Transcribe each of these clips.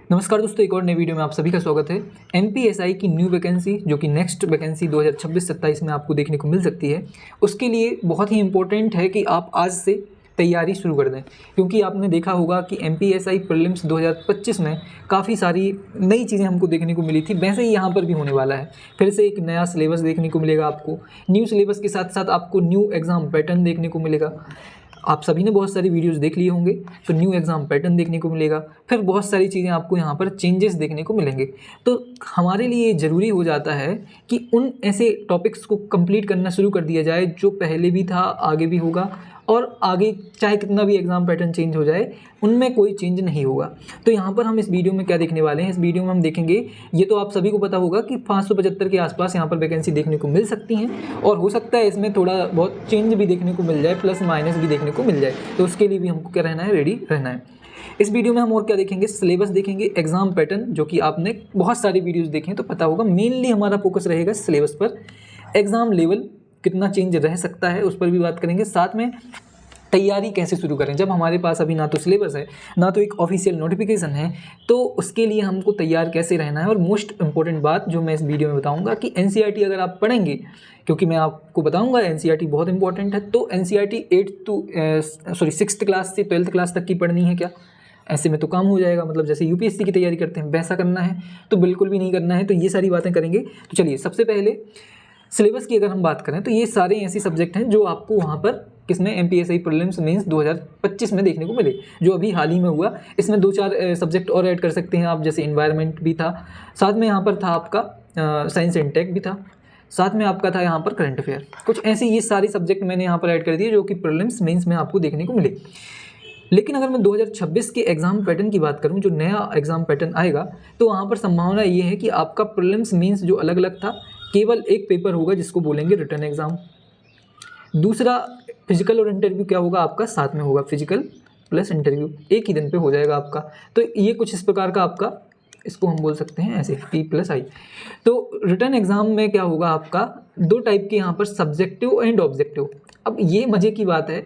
नमस्कार दोस्तों, एक और नई वीडियो में आप सभी का स्वागत है। एमपीएसआई की न्यू वैकेंसी जो कि नेक्स्ट वैकेंसी 2026-27 में आपको देखने को मिल सकती है, उसके लिए बहुत ही इंपॉर्टेंट है कि आप आज से तैयारी शुरू कर दें, क्योंकि आपने देखा होगा कि एमपीएसआई प्रीलिम्स 2025 में काफ़ी सारी नई चीज़ें हमको देखने को मिली थी। वैसे ही यहाँ पर भी होने वाला है। फिर से एक नया सिलेबस देखने को मिलेगा आपको। न्यू सिलेबस के साथ साथ आपको न्यू एग्ज़ाम पैटर्न देखने को मिलेगा। आप सभी ने बहुत सारी वीडियोस देख लिए होंगे, तो न्यू एग्ज़ाम पैटर्न देखने को मिलेगा। फिर बहुत सारी चीज़ें आपको यहाँ पर चेंजेस देखने को मिलेंगे। तो हमारे लिए ज़रूरी हो जाता है कि उन ऐसे टॉपिक्स को कंप्लीट करना शुरू कर दिया जाए जो पहले भी था, आगे भी होगा, और आगे चाहे कितना भी एग्ज़ाम पैटर्न चेंज हो जाए उनमें कोई चेंज नहीं होगा। तो यहाँ पर हम इस वीडियो में क्या देखने वाले हैं, इस वीडियो में हम देखेंगे, ये तो आप सभी को पता होगा कि 575 के आसपास यहाँ पर वैकेंसी देखने को मिल सकती हैं, और हो सकता है इसमें थोड़ा बहुत चेंज भी देखने को मिल जाए, प्लस माइनस भी देखने को मिल जाए। तो उसके लिए भी हमको क्या रहना है, रेडी रहना है। इस वीडियो में हम और क्या देखेंगे, सिलेबस देखेंगे, एग्जाम पैटर्न, जो कि आपने बहुत सारी वीडियोज़ देखे हैं तो पता होगा। मेनली हमारा फोकस रहेगा सिलेबस पर। एग्ज़ाम लेवल कितना चेंज रह सकता है उस पर भी बात करेंगे। साथ में तैयारी कैसे शुरू करें जब हमारे पास अभी ना तो सिलेबस है, ना तो एक ऑफिशियल नोटिफिकेशन है, तो उसके लिए हमको तैयार कैसे रहना है। और मोस्ट इंपॉर्टेंट बात जो मैं इस वीडियो में बताऊंगा कि एनसीईआरटी अगर आप पढ़ेंगे, क्योंकि मैं आपको बताऊंगा एनसीईआरटी बहुत इंपॉर्टेंट है, तो एनसीईआरटी 6th क्लास से 12th क्लास तक की पढ़नी है क्या? ऐसे में तो काम हो जाएगा। मतलब जैसे यूपीएससी की तैयारी करते हैं वैसा करना है तो बिल्कुल भी नहीं करना है। तो ये सारी बातें करेंगे। तो चलिए, सबसे पहले सिलेबस की अगर हम बात करें तो ये सारे ऐसे सब्जेक्ट हैं जो आपको वहाँ पर किसमें, एमपीएसआई प्रीलिम्स मेंस 2025 में देखने को मिले, जो अभी हाल ही में हुआ। इसमें 2-4 सब्जेक्ट और ऐड कर सकते हैं आप, जैसे एनवायरनमेंट भी था, साथ में यहाँ पर था आपका साइंस एंड टेक भी था, साथ में आपका था यहाँ पर करंट अफेयर। कुछ ऐसे ये सारे सब्जेक्ट मैंने यहाँ पर ऐड कर दिए जो कि प्रीलिम्स मेंस में आपको देखने को मिले। लेकिन अगर मैं 2026 के एग्ज़ाम पैटर्न की बात करूं, जो नया एग्ज़ाम पैटर्न आएगा, तो वहाँ पर संभावना ये है कि आपका प्रीलिम्स मेंस जो अलग अलग था, केवल एक पेपर होगा जिसको बोलेंगे रिटन एग्ज़ाम। दूसरा फिजिकल और इंटरव्यू क्या होगा आपका, साथ में होगा फिजिकल प्लस इंटरव्यू, एक ही दिन पे हो जाएगा आपका। तो ये कुछ इस प्रकार का आपका, इसको हम बोल सकते हैं ऐसे P+I। तो रिटन एग्ज़ाम में क्या होगा आपका, 2 टाइप के यहाँ पर, सब्जेक्टिव एंड ऑब्जेक्टिव। अब ये मज़े की बात है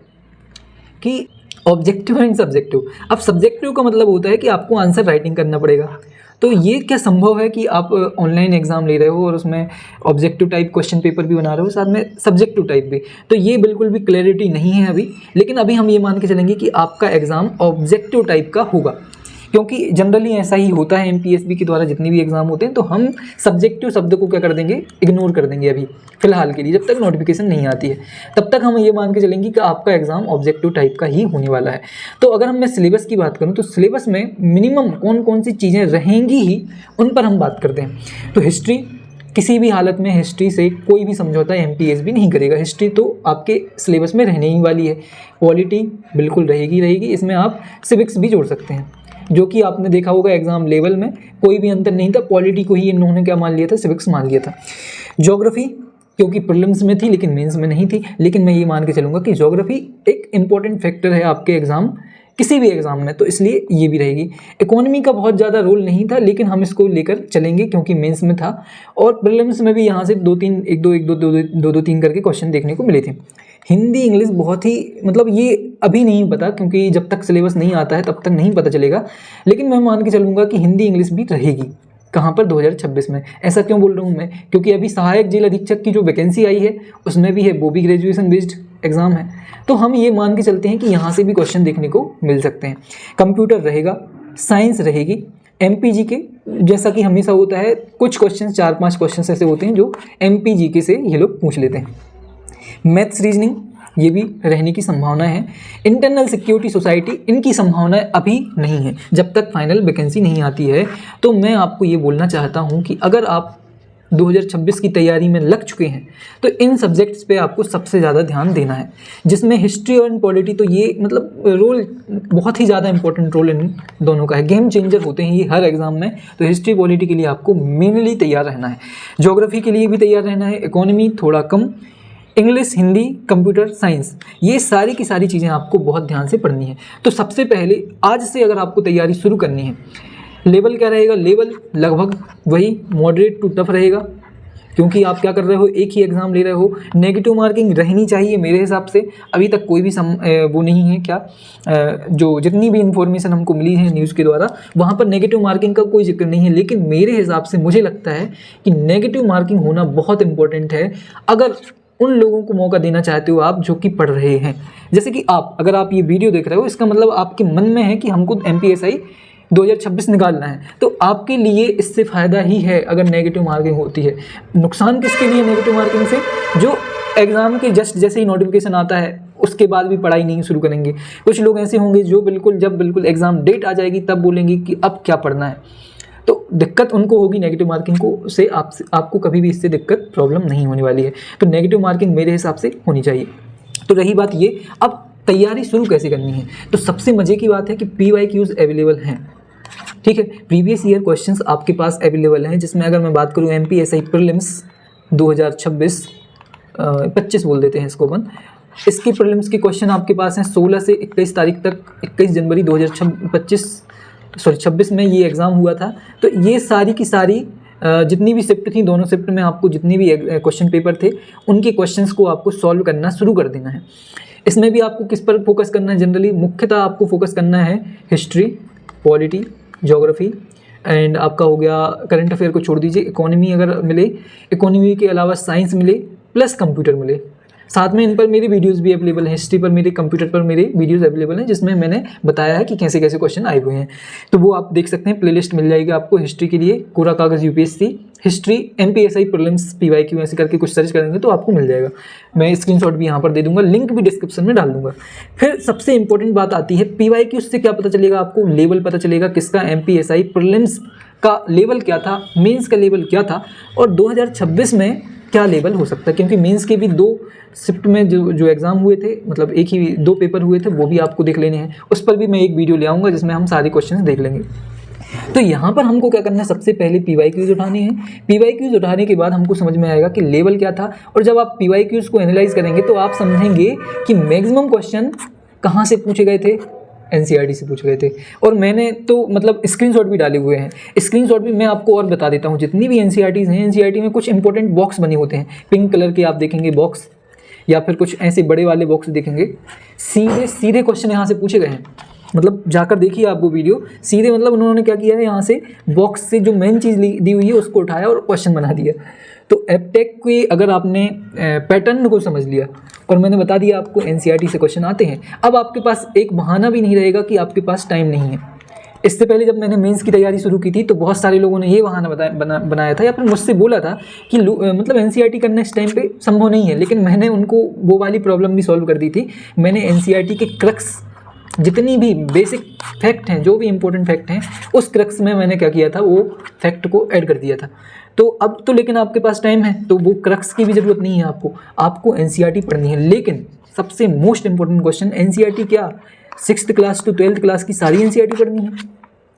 कि ऑब्जेक्टिव एंड सब्जेक्टिव। अब सब्जेक्टिव का मतलब होता है कि आपको आंसर राइटिंग करना पड़ेगा। तो ये क्या संभव है कि आप ऑनलाइन एग्ज़ाम ले रहे हो और उसमें ऑब्जेक्टिव टाइप क्वेश्चन पेपर भी बना रहे हो, साथ में सब्जेक्टिव टाइप भी? तो ये बिल्कुल भी क्लैरिटी नहीं है अभी। लेकिन अभी हम ये मान के चलेंगे कि आपका एग्ज़ाम ऑब्जेक्टिव टाइप का होगा, क्योंकि जनरली ऐसा ही होता है एमपीएसबी के द्वारा जितने भी एग्ज़ाम होते हैं। तो हम सब्जेक्टिव शब्द को क्या कर देंगे, इग्नोर कर देंगे अभी फ़िलहाल के लिए, जब तक नोटिफिकेशन नहीं आती है तब तक हम ये मान के चलेंगे कि आपका एग्ज़ाम ऑब्जेक्टिव टाइप का ही होने वाला है। तो अगर मैं सिलेबस की बात करूँ तो सिलेबस में मिनिमम कौन कौन सी चीज़ें रहेंगी ही, उन पर हम बात करते हैं। तो हिस्ट्री, किसी भी हालत में हिस्ट्री से कोई भी समझौता एमपीएसबी नहीं करेगा। हिस्ट्री तो आपके सिलेबस में रहने ही वाली है। पॉलिटी बिल्कुल रहेगी। इसमें आप सिविक्स भी जोड़ सकते हैं, जो कि आपने देखा होगा एग्जाम लेवल में कोई भी अंतर नहीं था। पॉलिटी को ही इन्होंने क्या मान लिया था, सिविक्स मान लिया था। ज्योग्राफी, क्योंकि प्रीलिम्स में थी लेकिन मेंस में नहीं थी, लेकिन मैं ये मान के चलूँगा कि ज्योग्राफी एक इंपॉर्टेंट फैक्टर है आपके एग्ज़ाम, किसी भी एग्ज़ाम में, तो इसलिए ये भी रहेगी। इकोनॉमी का बहुत ज़्यादा रोल नहीं था, लेकिन हम इसको लेकर चलेंगे क्योंकि मेंस में था, और प्रीलिम्स में भी यहाँ से 2-3 1-2 करके क्वेश्चन देखने को मिले थे। हिंदी इंग्लिश बहुत ही, मतलब ये अभी नहीं पता, क्योंकि जब तक सिलेबस नहीं आता है तब तक नहीं पता चलेगा। लेकिन मैं मान के चलूँगा कि हिंदी इंग्लिश भी रहेगी। कहाँ पर, 2026 में। ऐसा क्यों बोल रहा हूँ मैं, क्योंकि अभी सहायक जेल अधीक्षक की जो वैकेंसी आई है उसमें भी है, वो भी ग्रेजुएशन बेस्ड एग्ज़ाम है। तो हम ये मान के चलते हैं कि यहाँ से भी क्वेश्चन देखने को मिल सकते हैं। कंप्यूटर रहेगा, साइंस रहेगी, एमपीजी के, जैसा कि हमेशा होता है, कुछ क्वेश्चन 4-5 क्वेश्चन ऐसे होते हैं जो एमपीजी के से ये लोग पूछ लेते हैं। मैथ्स, रीजनिंग, ये भी रहने की संभावना है। इंटरनल सिक्योरिटी सोसाइटी, इनकी संभावनाएं अभी नहीं है जब तक फाइनल वैकेंसी नहीं आती है। तो मैं आपको ये बोलना चाहता हूँ कि अगर आप 2026 की तैयारी में लग चुके हैं तो इन सब्जेक्ट्स पे आपको सबसे ज़्यादा ध्यान देना है, जिसमें हिस्ट्री और पॉलिटी, तो ये मतलब रोल बहुत ही ज़्यादा इंपॉर्टेंट रोल इन दोनों का है। गेम चेंजर होते हैं ये हर एग्ज़ाम में। तो हिस्ट्री पॉलिटी के लिए आपको मेनली तैयार रहना है, ज्योग्राफी के लिए भी तैयार रहना है, इकोनॉमी थोड़ा कम, इंग्लिश, हिंदी, कंप्यूटर साइंस, ये सारी की सारी चीज़ें आपको बहुत ध्यान से पढ़नी है। तो सबसे पहले आज से अगर आपको तैयारी शुरू करनी है, लेवल क्या रहेगा, लेवल लगभग वही मॉडरेट टू टफ रहेगा। क्योंकि आप क्या कर रहे हो, एक ही एग्ज़ाम ले रहे हो। नेगेटिव मार्किंग रहनी चाहिए मेरे हिसाब से। अभी तक कोई भी वो नहीं है क्या, जो जितनी भी इन्फॉर्मेशन हमको मिली है न्यूज़ के द्वारा, वहाँ पर नेगेटिव मार्किंग का कोई जिक्र नहीं है। लेकिन मेरे हिसाब से मुझे लगता है कि नेगेटिव मार्किंग होना बहुत इंपॉर्टेंट है अगर उन लोगों को मौका देना चाहते हो आप जो कि पढ़ रहे हैं। जैसे कि अगर आप ये वीडियो देख रहे हो, इसका मतलब आपके मन में है कि हमको MPSI 2026 निकालना है, तो आपके लिए इससे फ़ायदा ही है अगर नेगेटिव मार्किंग होती है। नुकसान किसके लिए नेगेटिव मार्किंग से? जो एग्ज़ाम के जैसे ही नोटिफिकेशन आता है उसके बाद भी पढ़ाई नहीं शुरू करेंगे। कुछ लोग ऐसे होंगे जो जब बिल्कुल एग्ज़ाम डेट आ जाएगी तब बोलेंगे कि अब क्या पढ़ना है। तो दिक्कत उनको होगी नेगेटिव मार्किंग को से आपको कभी भी इससे दिक्कत प्रॉब्लम नहीं होने वाली है। तो नेगेटिव मार्किंग मेरे हिसाब से होनी चाहिए। तो रही बात ये, अब तैयारी शुरू कैसे करनी है, तो सबसे मज़े की बात है कि PYQs अवेलेबल हैं। ठीक है, प्रीवियस ईयर क्वेश्चंस आपके पास अवेलेबल हैं, जिसमें अगर मैं बात करूं MPSI प्रीलिम्स 2026 बोल देते हैं इसको अपन, इसके प्रीलिम्स के क्वेश्चन आपके पास हैं 16 से 21 तारीख तक। 21 जनवरी 2026 में ये एग्ज़ाम हुआ था। तो ये सारी की सारी जितनी भी शिफ्ट थी, दोनों शिफ्ट में आपको जितने भी क्वेश्चन पेपर थे उनके क्वेश्चंस को आपको सॉल्व करना शुरू कर देना है। इसमें भी आपको किस पर फोकस करना है, जनरली मुख्यतः आपको फोकस करना है हिस्ट्री, पॉलिटी, ज्योग्राफी एंड आपका हो गया करंट अफेयर को छोड़ दीजिए, इकोनॉमी अगर मिले, इकोनॉमी के अलावा साइंस मिले प्लस कंप्यूटर मिले। साथ में इन पर मेरे वीडियोस भी अवेलेबल हैं, हिस्ट्री पर मेरे, कंप्यूटर पर मेरे वीडियोस अवेलेबल हैं, जिसमें मैंने बताया है कि कैसे कैसे क्वेश्चन आए हुए हैं। तो वो आप देख सकते हैं, प्लेलिस्ट मिल जाएगी आपको हिस्ट्री के लिए, कोरा कागज़ UPSC history MPSI prelims PYQ ऐसे करके कुछ सर्च करेंगे तो आपको मिल जाएगा। मैं स्क्रीनशॉट भी यहाँ पर दे दूंगा, लिंक भी डिस्क्रिप्शन में डाल दूंगा। फिर सबसे इंपॉर्टेंट बात आती है PYQ से क्या पता चलेगा आपको, लेवल पता चलेगा किसका, MPSI प्रीलिम्स का लेवल क्या था, मेंस का लेवल क्या था और 2026 में क्या लेवल हो सकता है। क्योंकि मेंस के भी 2 शिफ्ट में जो एग्ज़ाम हुए थे, मतलब एक ही 2 पेपर हुए थे, वो भी आपको देख लेने हैं। उस पर भी मैं एक वीडियो ले आऊँगा जिसमें हम सारे क्वेश्चन देख लेंगे। तो यहाँ पर हमको क्या करना है, सबसे पहले PYQs उठाने हैं। PYQs उठाने के बाद हमको समझ में आएगा कि लेवल क्या था, और जब आप PYQs को एनालाइज करेंगे तो आप समझेंगे कि मैक्सिमम क्वेश्चन कहाँ से पूछे गए थे, NCERT से पूछे गए थे। और मैंने तो मतलब स्क्रीनशॉट भी डाले हुए हैं। स्क्रीनशॉट भी मैं आपको और बता देता हूँ, जितनी भी NCERTs हैं, NCERT में कुछ इंपॉर्टेंट बॉक्स बने होते हैं, पिंक कलर के आप देखेंगे बॉक्स, या फिर कुछ ऐसे बड़े वाले बॉक्स देखेंगे, सीधे क्वेश्चन यहाँ से पूछे गए हैं। मतलब जाकर देखिए आप वो वीडियो, सीधे मतलब उन्होंने क्या किया है, यहाँ से बॉक्स से जो मेन चीज़ दी हुई है उसको उठाया और क्वेश्चन बना दिया। तो एपटेक के अगर आपने पैटर्न को समझ लिया और मैंने बता दिया आपको NCERT से क्वेश्चन आते हैं, अब आपके पास एक बहाना भी नहीं रहेगा कि आपके पास टाइम नहीं है। इससे पहले जब मैंने मेंस की तैयारी शुरू की थी तो बहुत सारे लोगों ने ये बहाना बनाया था या फिर मुझसे बोला था कि मतलब NCERT करना इस टाइम पे संभव नहीं है। लेकिन मैंने उनको वो वाली प्रॉब्लम भी सॉल्व कर दी थी। मैंने NCERT के क्रक्स, जितनी भी बेसिक फैक्ट हैं, जो भी इंपॉर्टेंट फैक्ट हैं, उस क्रक्स में मैंने क्या किया था, वो फैक्ट को ऐड कर दिया था। तो अब तो लेकिन आपके पास टाइम है तो वो क्रक्स की भी ज़रूरत नहीं है, आपको NCERT पढ़नी है। लेकिन सबसे मोस्ट इंपॉर्टेंट क्वेश्चन, NCERT क्या 6th class to 12th class की सारी NCERT पढ़नी है?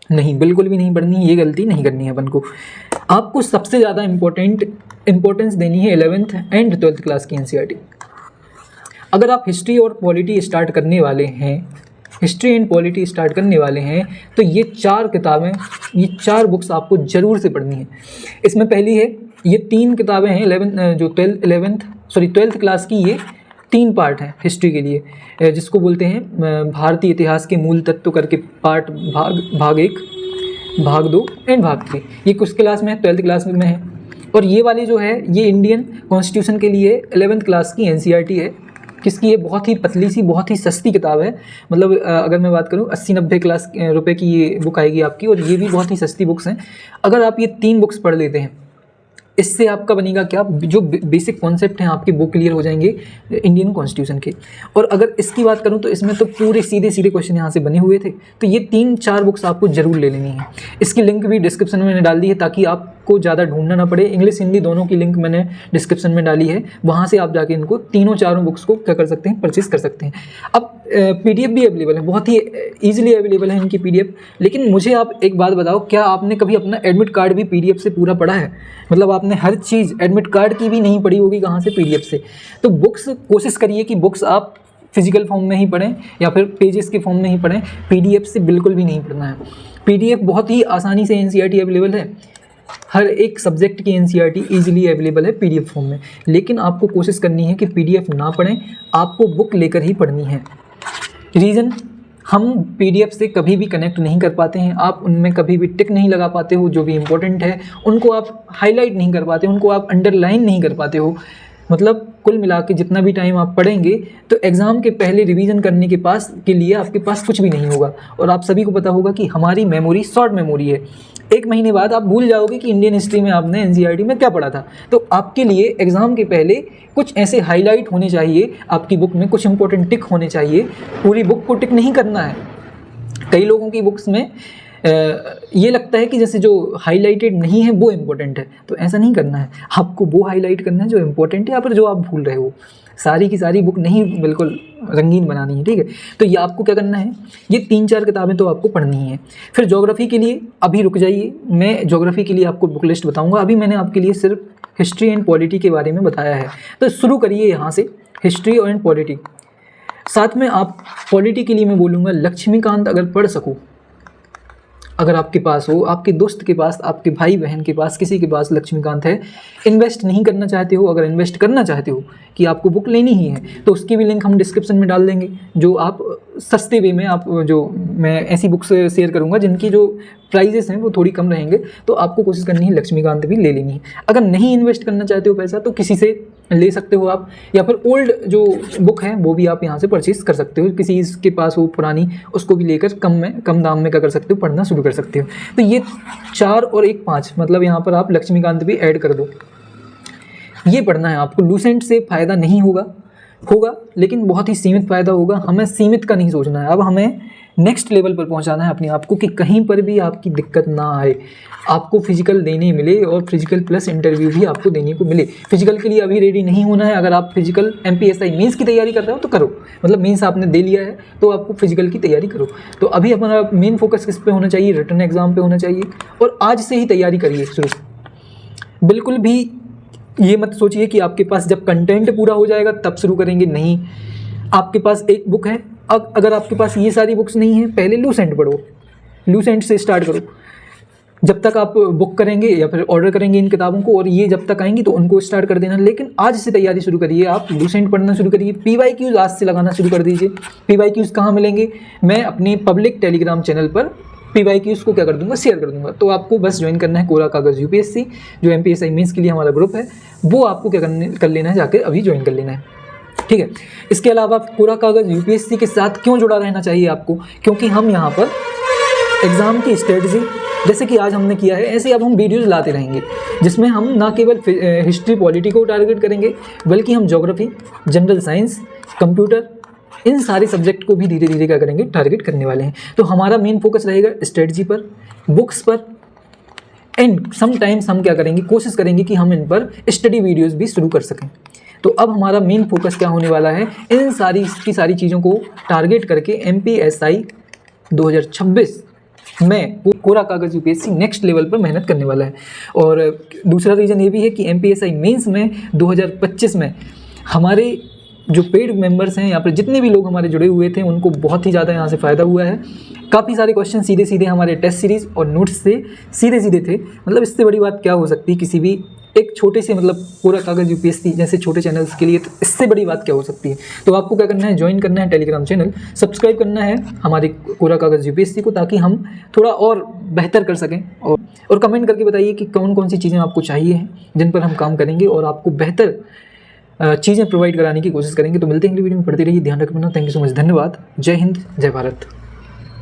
नहीं, बिल्कुल भी नहीं पढ़नी है। ये गलती नहीं करनी है अपन को। आपको सबसे ज़्यादा इंपॉर्टेंस देनी है 11th एंड 12th क्लास की NCERT। अगर आप हिस्ट्री और पॉलिटी स्टार्ट करने वाले हैं, हिस्ट्री एंड पॉलिटी स्टार्ट करने वाले हैं, तो ये 4 किताबें, ये 4 बुक्स आपको ज़रूर से पढ़नी है। इसमें पहली है, ये 3 किताबें हैं 12th क्लास की, ये 3 पार्ट हैं हिस्ट्री के लिए, जिसको बोलते हैं भारतीय इतिहास के मूल तत्व करके पार्ट, भाग 1, भाग 2 एंड भाग 3। ये कुछ क्लास में है, 12th क्लास में है। और ये वाली जो है ये इंडियन कॉन्स्टिट्यूशन के लिए 11th क्लास की NCERT है। किसकी है? बहुत ही पतली सी, बहुत ही सस्ती किताब है। मतलब अगर मैं बात करूँ 80-90 रुपए की ये बुक आएगी आपकी, और ये भी बहुत ही सस्ती बुक्स हैं। अगर आप ये 3 बुक्स पढ़ लेते हैं, इससे आपका बनेगा क्या, जो बेसिक कॉन्सेप्ट हैं आपके वो क्लियर हो जाएंगे इंडियन कॉन्स्टिट्यूशन के। और अगर इसकी बात करूं तो इसमें तो पूरे सीधे क्वेश्चन यहाँ से बने हुए थे। तो ये 3-4 बुक्स आपको जरूर ले लेनी है। इसकी लिंक भी डिस्क्रिप्शन में मैंने डाल दी है ताकि आपको ज़्यादा ढूंढना ना पड़े। इंग्लिश हिंदी दोनों की लिंक मैंने डिस्क्रिप्शन में डाली है, वहाँ से आप जाके इनको 3-4 बुक्स को क्या कर सकते हैं, परचेस कर सकते हैं। अब PDF भी अवेलेबल है, बहुत ही ईजिली अवेलेबल है इनकी PDF। लेकिन मुझे आप एक बात बताओ, क्या आपने कभी अपना एडमिट कार्ड भी PDF से पूरा पढ़ा है? मतलब आपने हर चीज़ एडमिट कार्ड की भी नहीं पढ़ी होगी, कहाँ से, PDF से। तो बुक्स कोशिश करिए कि बुक्स आप फिजिकल फॉर्म में ही पढ़ें या फिर पेजेस के फॉर्म में ही पढ़ें। PDF से बिल्कुल भी नहीं पढ़ना है। PDF बहुत ही आसानी से NCERT अवेलेबल है। हर एक सब्जेक्ट की एनसीईआरटी ईजिली अवेलेबल है पीडीएफ फॉर्म में, लेकिन आपको कोशिश करनी है कि पीडीएफ ना पढ़ें, आपको बुक लेकर ही पढ़नी है। रीज़न, हम पीडीएफ से कभी भी कनेक्ट नहीं कर पाते हैं, आप उनमें कभी भी टिक नहीं लगा पाते हो, जो भी इम्पोर्टेंट है उनको आप हाईलाइट नहीं कर पाते, उनको आप अंडरलाइन नहीं कर पाते हो। मतलब कुल मिला के जितना भी टाइम आप पढ़ेंगे तो एग्ज़ाम के पहले रिवीजन करने के लिए आपके पास कुछ भी नहीं होगा। और आप सभी को पता होगा कि हमारी मेमोरी शॉर्ट मेमोरी है, 1 महीने बाद आप भूल जाओगे कि इंडियन हिस्ट्री में आपने एनसीईआरटी में क्या पढ़ा था। तो आपके लिए एग्ज़ाम के पहले कुछ ऐसे हाईलाइट होने चाहिए, आपकी बुक में कुछ इंपॉर्टेंट टिक होने चाहिए। पूरी बुक को टिक नहीं करना है। कई लोगों की बुक्स में ये लगता है कि जैसे जो हाईलाइटेड नहीं है वो इम्पोर्टेंट है, तो ऐसा नहीं करना है। आपको वो हाईलाइट करना है जो इम्पोर्टेंट है या फिर जो आप भूल रहे हो। सारी की सारी बुक नहीं बिल्कुल रंगीन बनानी है, ठीक है। तो ये आपको क्या करना है, ये 3-4 किताबें तो आपको पढ़नी है। फिर ज्योग्राफी के लिए अभी रुक जाइए, मैं ज्योग्राफी के लिए आपको बुक लिस्ट बताऊँगा। अभी मैंने आपके लिए सिर्फ हिस्ट्री एंड पॉलिटी के बारे में बताया है, तो शुरू करिए यहाँ से, हिस्ट्री एंड पॉलिटी। साथ में आप पॉलिटी के लिए मैं बोलूँगा लक्ष्मीकांत अगर पढ़ सको, अगर आपके पास हो, आपके दोस्त के पास, आपके भाई बहन के पास, किसी के पास लक्ष्मीकांत है, इन्वेस्ट नहीं करना चाहते हो, अगर इन्वेस्ट करना चाहते हो कि आपको बुक लेनी ही है तो उसकी भी लिंक हम डिस्क्रिप्शन में डाल देंगे। जो आप सस्ते वे में, आप जो मैं ऐसी बुक्स शेयर करूंगा जिनकी जो प्राइजेस हैं वो थोड़ी कम रहेंगे, तो आपको कोशिश करनी है लक्ष्मीकांत भी ले लेनी है। अगर नहीं इन्वेस्ट करना चाहते हो पैसा तो किसी से ले सकते हो आप, या फिर ओल्ड जो बुक है वो भी आप यहाँ से परचेज कर सकते हो, किसी के पास हो पुरानी, उसको भी लेकर कम दाम में क्या कर सकते हो, पढ़ना शुरू कर सकते हो। तो ये 4 और 1 5, मतलब यहाँ पर आप लक्ष्मीकांत भी ऐड कर दो। ये पढ़ना है आपको। लूसेंट से फ़ायदा नहीं होगा लेकिन बहुत ही सीमित फ़ायदा होगा। हमें सीमित का नहीं सोचना है, अब हमें नेक्स्ट लेवल पर पहुंचाना है अपने आप को कि कहीं पर भी आपकी दिक्कत ना आए, आपको फिजिकल देने मिले और फिजिकल प्लस इंटरव्यू भी आपको देने को मिले। फिजिकल के लिए अभी रेडी नहीं होना है। अगर आप फिजिकल एमपीएसआई मेंस की तैयारी कर रहे हो तो करो, मतलब मेंस आपने दे लिया है तो आपको फिजिकल की तैयारी करो। तो अभी हमारा मेन फोकस किस पे होना चाहिए, रिटन एग्जाम पे होना चाहिए, और आज से ही तैयारी करिए शुरू। बिल्कुल भी ये मत सोचिए कि आपके पास जब कंटेंट पूरा हो जाएगा तब शुरू करेंगे, नहीं। आपके पास एक बुक है, अगर आपके पास ये सारी बुक्स नहीं है, पहले लूसेंट पढ़ो, लूसेंट से स्टार्ट करो। जब तक आप बुक करेंगे या फिर ऑर्डर करेंगे इन किताबों को और ये जब तक आएंगी तो उनको स्टार्ट कर देना, लेकिन आज से तैयारी शुरू करिए। आप लूसेंट पढ़ना शुरू करिए, पीवाईक्यूज आज से लगाना शुरू कर दीजिए। पीवाईक्यूज कहाँ मिलेंगे, मैं अपने पब्लिक टेलीग्राम चैनल पर पीवाईक्यूज को क्या कर दूंगा, शेयर कर दूंगा। तो आपको बस ज्वाइन करना है कोरा कागज़ यूपीएससी, जो एमपीएसआई मेंस के लिए हमारा ग्रुप है, वो आपको क्या कर लेना है, जाकर अभी ज्वाइन कर लेना है, ठीक है। इसके अलावा कोरा कागज़ यूपीएससी के साथ क्यों जुड़ा रहना चाहिए आपको, क्योंकि हम यहाँ पर एग्ज़ाम की स्ट्रेटजी जैसे कि आज हमने किया है, ऐसे अब हम वीडियोज़ लाते रहेंगे जिसमें हम ना केवल हिस्ट्री पॉलिटी को टारगेट करेंगे, बल्कि हम ज्योग्राफी, जनरल साइंस, कंप्यूटर, इन सारे सब्जेक्ट को भी धीरे धीरे क्या करेंगे, टारगेट करने वाले हैं। तो हमारा मेन फोकस रहेगा स्ट्रेटजी पर, बुक्स पर, एंड समटाइम्स हम क्या करेंगे, कोशिश करेंगे कि हम इन पर स्टडी वीडियोज़ भी शुरू कर सकें। तो अब हमारा मेन फोकस क्या होने वाला है, इन सारी चीज़ों को टारगेट करके एमपीएसआई 2026 में कोरा कागज़ यूपीएससी नेक्स्ट लेवल पर मेहनत करने वाला है। और दूसरा रीज़न ये भी है कि एमपीएसआई मेंस में 2025 में हमारे जो पेड मेंबर्स हैं, यहाँ पर जितने भी लोग हमारे जुड़े हुए थे, उनको बहुत ही ज़्यादा यहाँ से फ़ायदा हुआ है। काफ़ी सारे क्वेश्चन सीधे सीधे हमारे टेस्ट सीरीज़ और नोट्स से सीधे सीधे थे। मतलब इससे बड़ी बात क्या हो सकती है किसी भी एक छोटे से, मतलब कोरा कागज़ यूपीएससी जैसे छोटे चैनल्स के लिए, तो इससे बड़ी बात क्या हो सकती है। तो आपको क्या करना है, ज्वाइन करना है टेलीग्राम चैनल, सब्सक्राइब करना है हमारे कोरा कागज़ यूपीएससी को, ताकि हम थोड़ा और बेहतर कर सकें। और कमेंट करके बताइए कि कौन कौन सी चीज़ें आपको चाहिए हैं जिन पर हम काम करेंगे और आपको बेहतर चीज़ें प्रोवाइड कराने की कोशिश करेंगे। तो मिलते हैं अगली वीडियो में, पढ़ते रहिए, ध्यान रखना। थैंक यू सो मच, धन्यवाद। जय हिंद, जय भारत।